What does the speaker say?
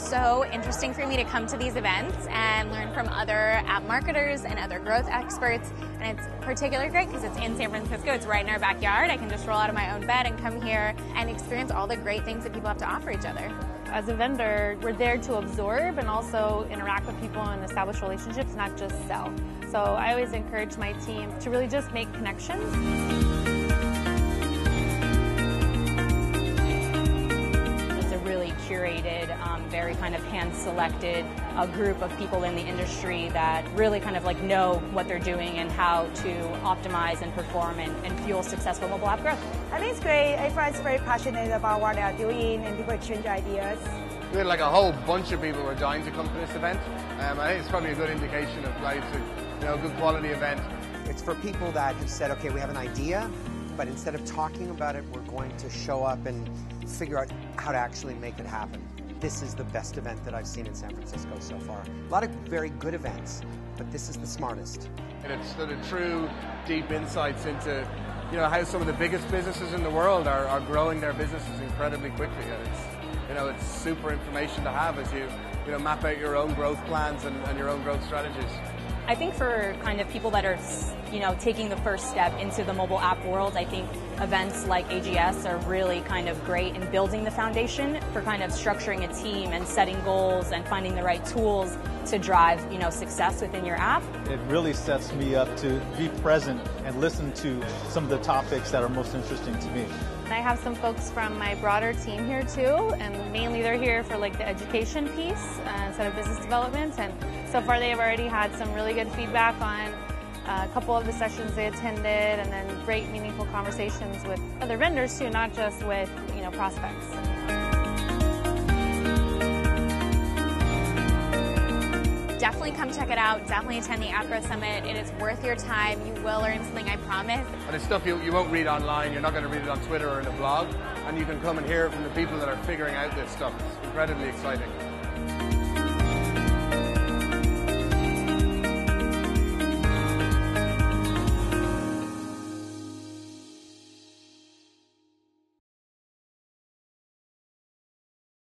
so interesting for me to come to these events and learn from other app marketers and other growth experts. And it's particularly great because it's in San Francisco. It's right in our backyard. I can just roll out of my own bed and come here and experience all the great things that people have to offer each other. As a vendor, we're there to absorb and also interact with people and establish relationships, not just sell. So I always encourage my team to really just make connections. Curated, very kind of hand-selected group of people in the industry that really kind of like know what they're doing and how to optimize and perform and fuel successful mobile app growth. I think it's great. Everyone's very passionate about what they are doing and people exchange ideas. We had like a whole bunch of people who were dying to come to this event. I think it's probably a good indication of like a good quality event. It's for people that have said, okay, we have an idea, but instead of talking about it, we're going to show up and figure out how to actually make it happen. This is the best event that I've seen in San Francisco so far. A lot of very good events, but this is the smartest. And it's sort of true, deep insights into how some of the biggest businesses in the world are growing their businesses incredibly quickly. And it's super information to have as you map out your own growth plans and your own growth strategies. I think for kind of people that are, taking the first step into the mobile app world, I think events like AGS are really kind of great in building the foundation for kind of structuring a team and setting goals and finding the right tools to drive, success within your app. It really sets me up to be present and listen to some of the topics that are most interesting to me. I have some folks from my broader team here too, and mainly they're here for like the education piece instead of business development. And so far they have already had some really good feedback on a couple of the sessions they attended, and then great meaningful conversations with other vendors too, not just with prospects. Definitely come check it out. Definitely attend the App Growth Summit. It is worth your time. You will learn something, I promise. And it's stuff you won't read online. You're not going to read it on Twitter or in a blog. And you can come and hear it from the people that are figuring out this stuff. It's incredibly exciting.